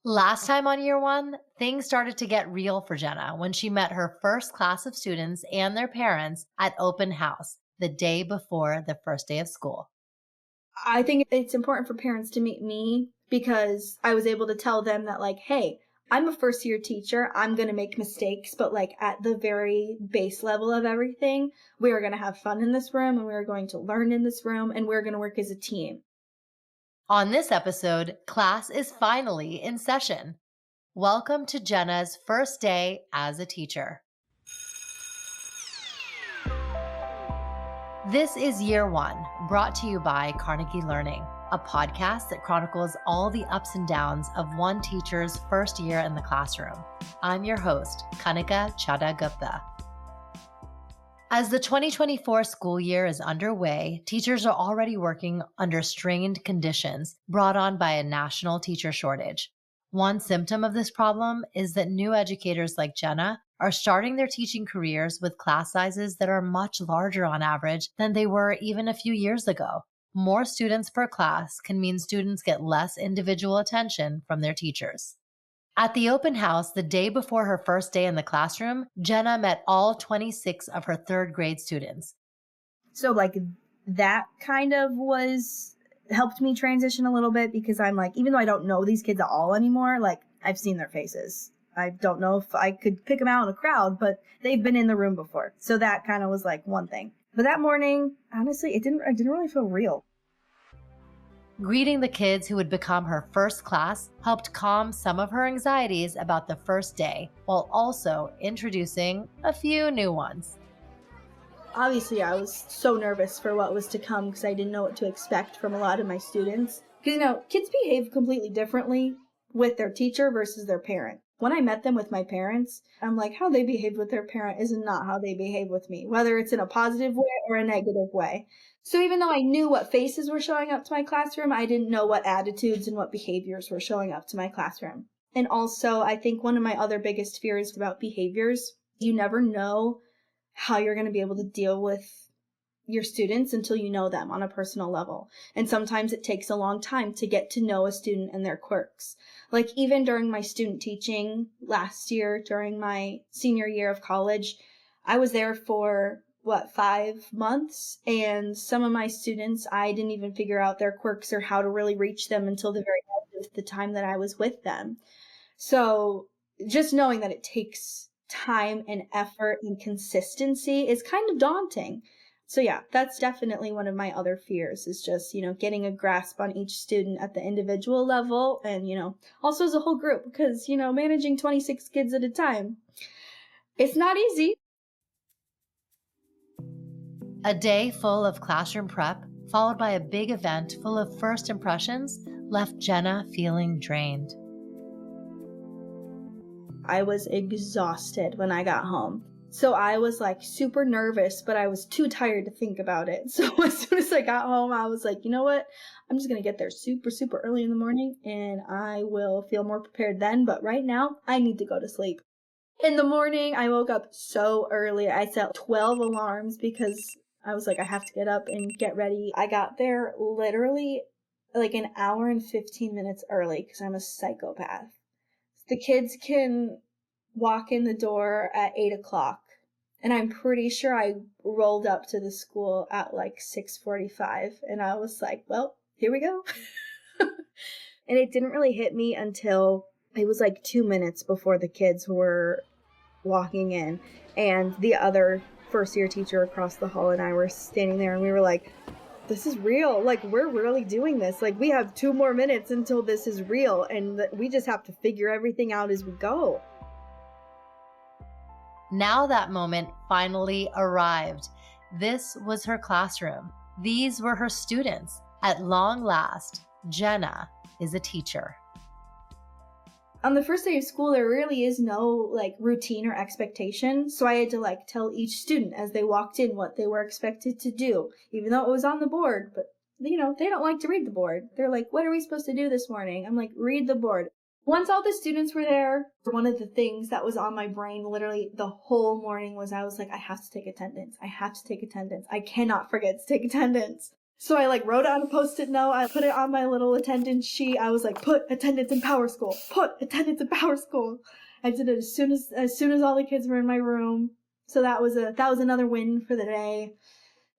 Last time on year one, things started to get real for Jenna when she met her first class of students and their parents at open house the day before the first day of school. I think it's important for parents to meet me because I was able to tell them that, like, hey, I'm a first year teacher. I'm going to make mistakes, but like at the very base level of everything, we are going to have fun in this room and we are going to learn in this room and we're going to work as a team. On this episode, class is finally in session. Welcome to Jenna's first day as a teacher. This is Year One, brought to you by Carnegie Learning, a podcast that chronicles all the ups and downs of one teacher's first year in the classroom. I'm your host, Kanika Chadha Gupta. As the 2024 school year is underway, teachers are already working under strained conditions brought on by a national teacher shortage. One symptom of this problem is that new educators like Jenna are starting their teaching careers with class sizes that are much larger on average than they were even a few years ago. More students per class can mean students get less individual attention from their teachers. At the open house the day before her first day in the classroom, Jenna met all 26 of her third grade students. So like that kind of helped me transition a little bit because I'm like, even though I don't know these kids at all anymore, like I've seen their faces. I don't know if I could pick them out in a crowd, but they've been in the room before. So that kind of was like one thing. But that morning, honestly, it didn't really feel real. Greeting the kids who would become her first class helped calm some of her anxieties about the first day, while also introducing a few new ones. Obviously, I was so nervous for what was to come because I didn't know what to expect from a lot of my students. Because, kids behave completely differently with their teacher versus their parent. When I met them with my parents, I'm like, how they behaved with their parent is not how they behave with me, whether it's in a positive way or a negative way. So even though I knew what faces were showing up to my classroom, I didn't know what attitudes and what behaviors were showing up to my classroom. And also, I think one of my other biggest fears about behaviors, you never know how you're going to be able to deal with your students until you know them on a personal level. And sometimes it takes a long time to get to know a student and their quirks. Like even during my student teaching last year, during my senior year of college, I was there for 5 months, and some of my students, I didn't even figure out their quirks or how to really reach them until the very end of the time that I was with them. So just knowing that it takes time and effort and consistency is kind of daunting. So yeah, that's definitely one of my other fears is just, getting a grasp on each student at the individual level and, also as a whole group because, managing 26 kids at a time, it's not easy. A day full of classroom prep, followed by a big event full of first impressions, left Jenna feeling drained. I was exhausted when I got home. So I was like super nervous, but I was too tired to think about it. So as soon as I got home, I was like, you know what? I'm just going to get there super, super early in the morning and I will feel more prepared then. But right now, I need to go to sleep. In the morning, I woke up so early. I set 12 alarms because I was like, I have to get up and get ready. I got there literally like an hour and 15 minutes early because I'm a psychopath. The kids can walk in the door at 8 o'clock. And I'm pretty sure I rolled up to the school at like 6:45. And I was like, well, here we go. And it didn't really hit me until it was like 2 minutes before the kids were walking in. And the other first year teacher across the hall and I were standing there and we were like, this is real. Like, we're really doing this. Like, we have 2 more minutes until this is real. And we just have to figure everything out as we go. Now that moment finally arrived. This was her classroom. These were her students. At long last, Jenna is a teacher. On the first day of school, there really is no routine or expectation. So I had to tell each student as they walked in what they were expected to do, even though it was on the board. But, they don't like to read the board. They're like, what are we supposed to do this morning? I'm like, read the board. Once all the students were there, one of the things that was on my brain literally the whole morning was I was like, I have to take attendance. I have to take attendance. I cannot forget to take attendance. So I like wrote it on a Post-it note. I put it on my little attendance sheet. I was like, put attendance in Power School. Put attendance in Power School. I did it as soon as all the kids were in my room. So that was another win for the day.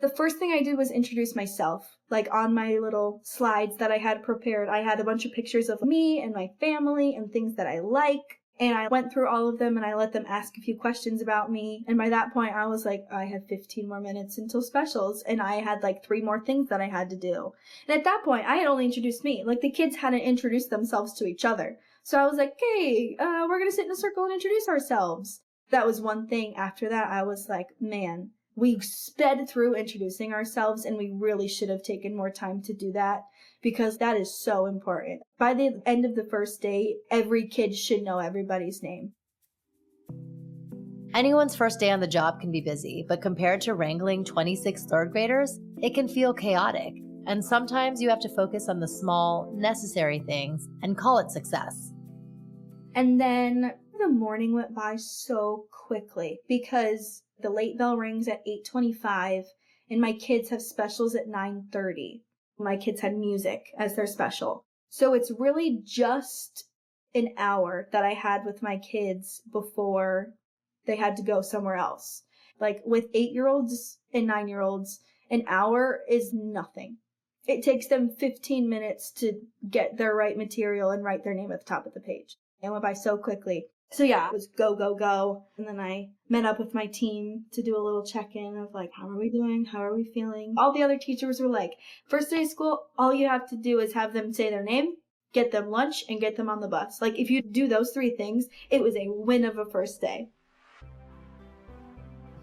The first thing I did was introduce myself. Like on my little slides that I had prepared, I had a bunch of pictures of me and my family and things that I like. And I went through all of them and I let them ask a few questions about me. And by that point, I was like, I have 15 more minutes until specials. And I had like 3 more things that I had to do. And at that point, I had only introduced me. Like the kids hadn't introduced themselves to each other. So I was like, hey, we're going to sit in a circle and introduce ourselves. That was one thing. After that, I was like, man, we sped through introducing ourselves and we really should have taken more time to do that because that is so important. By the end of the first day, every kid should know everybody's name. Anyone's first day on the job can be busy, but compared to wrangling 26 third graders, it can feel chaotic. And sometimes you have to focus on the small, necessary things and call it success. And then the morning went by so quickly because the late bell rings at 8:25 and my kids have specials at 9:30. My kids had music as their special. So it's really just an hour that I had with my kids before they had to go somewhere else. Like with 8-year-olds and 9-year-olds, an hour is nothing. It takes them 15 minutes to get their right material and write their name at the top of the page. It went by so quickly. So yeah, it was go, go, go. And then I met up with my team to do a little check-in of like, how are we doing? How are we feeling? All the other teachers were like, first day of school, all you have to do is have them say their name, get them lunch, and get them on the bus. Like if you do those 3 things, it was a win of a first day.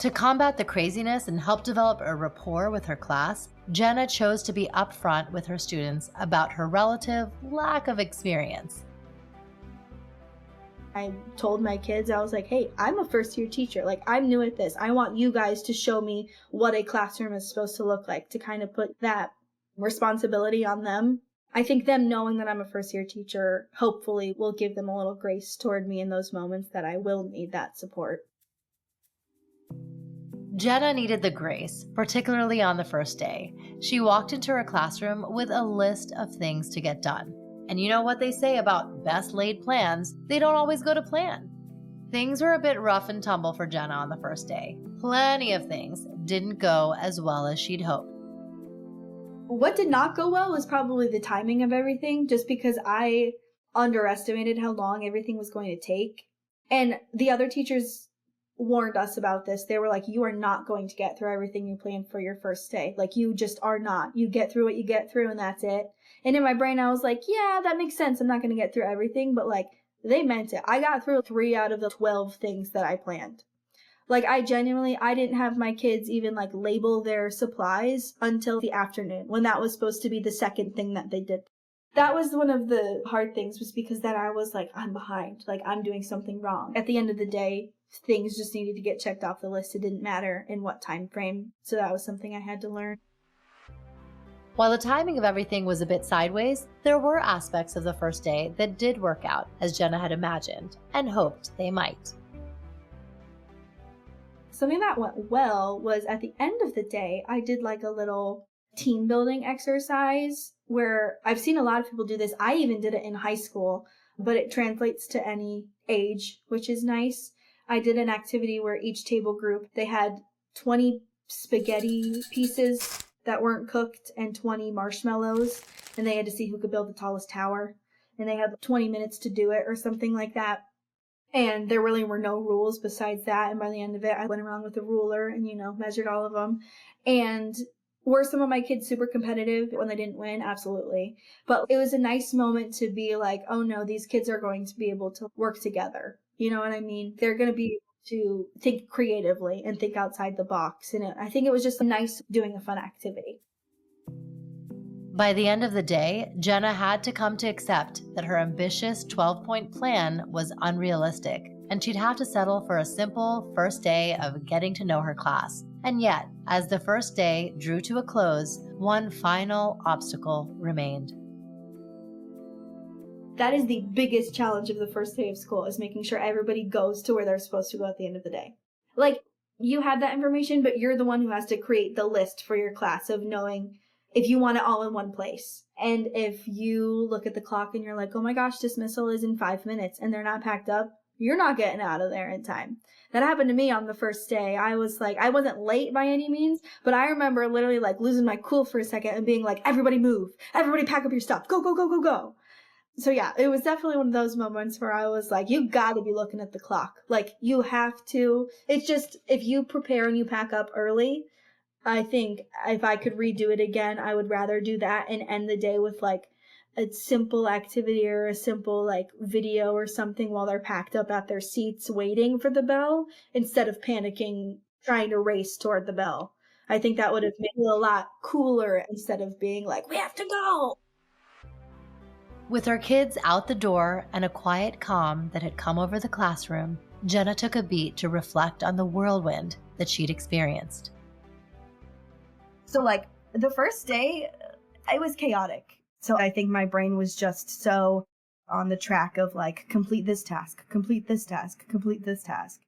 To combat the craziness and help develop a rapport with her class, Jenna chose to be upfront with her students about her relative lack of experience. I told my kids, I was like, hey, I'm a first-year teacher. Like, I'm new at this. I want you guys to show me what a classroom is supposed to look like, to kind of put that responsibility on them. I think them knowing that I'm a first-year teacher hopefully will give them a little grace toward me in those moments that I will need that support. Jenna needed the grace, particularly on the first day. She walked into her classroom with a list of things to get done. And you know what they say about best laid plans, they don't always go to plan. Things were a bit rough and tumble for Jenna on the first day. Plenty of things didn't go as well as she'd hoped. What did not go well was probably the timing of everything, just because I underestimated how long everything was going to take. And the other teachers warned us about this. They were like, you are not going to get through everything you planned for your first day. Like, you just are not. You get through what you get through and that's it. And in my brain, I was like, yeah, that makes sense. I'm not going to get through everything, but like, they meant it. I got through 3 out of the 12 things that I planned. Like, I didn't have my kids even like label their supplies until the afternoon, when that was supposed to be the second thing that they did. That was one of the hard things, was because then I was like, I'm behind, like I'm doing something wrong. At the end of the day, things just needed to get checked off the list. It didn't matter in what time frame. So that was something I had to learn. While the timing of everything was a bit sideways, there were aspects of the first day that did work out as Jenna had imagined and hoped they might. Something that went well was at the end of the day, I did like a little team building exercise where I've seen a lot of people do this. I even did it in high school, but it translates to any age, which is nice. I did an activity where each table group, they had 20 spaghetti pieces that weren't cooked and 20 marshmallows, and they had to see who could build the tallest tower. And they had 20 minutes to do it or something like that. And there really were no rules besides that. And by the end of it, I went around with a ruler and, measured all of them. And were some of my kids super competitive when they didn't win? Absolutely. But it was a nice moment to be like, oh no, these kids are going to be able to work together. You know what I mean? They're going to be able to think creatively and think outside the box. And I think it was just nice doing a fun activity. By the end of the day, Jenna had to come to accept that her ambitious 12-point plan was unrealistic, and she'd have to settle for a simple first day of getting to know her class. And yet, as the first day drew to a close, one final obstacle remained. That is the biggest challenge of the first day of school, is making sure everybody goes to where they're supposed to go at the end of the day. Like, you have that information, but you're the one who has to create the list for your class of knowing if you want it all in one place. And if you look at the clock and you're like, oh my gosh, dismissal is in 5 minutes and they're not packed up, you're not getting out of there in time. That happened to me on the first day. I was like, I wasn't late by any means, but I remember literally like losing my cool for a second and being like, everybody move, everybody pack up your stuff, go, go, go, go, go. So yeah, it was definitely one of those moments where I was like, you gotta be looking at the clock. Like you have to, it's just, if you prepare and you pack up early, I think if I could redo it again, I would rather do that and end the day with like a simple activity or a simple like video or something while they're packed up at their seats waiting for the bell instead of panicking, trying to race toward the bell. I think that would have made it a lot cooler instead of being like, we have to go. With her kids out the door and a quiet calm that had come over the classroom, Jenna took a beat to reflect on the whirlwind that she'd experienced. So like the first day, it was chaotic. So I think my brain was just so on the track of like, complete this task, complete this task, complete this task.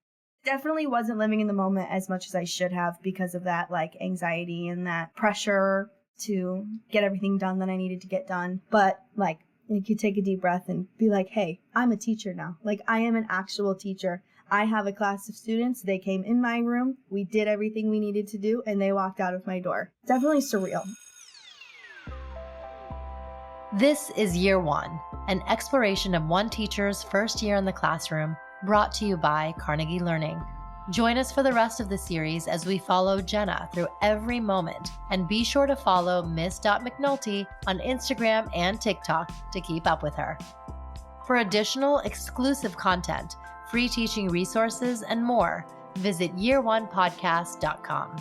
Definitely wasn't living in the moment as much as I should have because of that like anxiety and that pressure to get everything done that I needed to get done. But like, you could take a deep breath and be like, hey, I'm a teacher now. Like I am an actual teacher. I have a class of students. They came in my room. We did everything we needed to do and they walked out of my door. Definitely surreal. This is Year One, an exploration of one teacher's first year in the classroom, brought to you by Carnegie Learning. Join us for the rest of the series as we follow Jenna through every moment, and be sure to follow Miss.MacNulty on Instagram and TikTok to keep up with her. For additional exclusive content, free teaching resources, and more, visit year1podcast.com.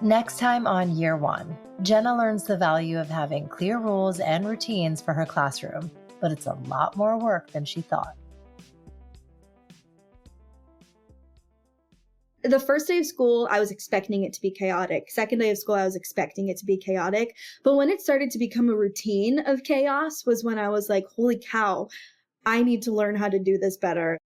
Next time on Year One, Jenna learns the value of having clear rules and routines for her classroom, but it's a lot more work than she thought. The first day of school, I was expecting it to be chaotic. Second day of school, I was expecting it to be chaotic. But when it started to become a routine of chaos was when I was like, holy cow, I need to learn how to do this better.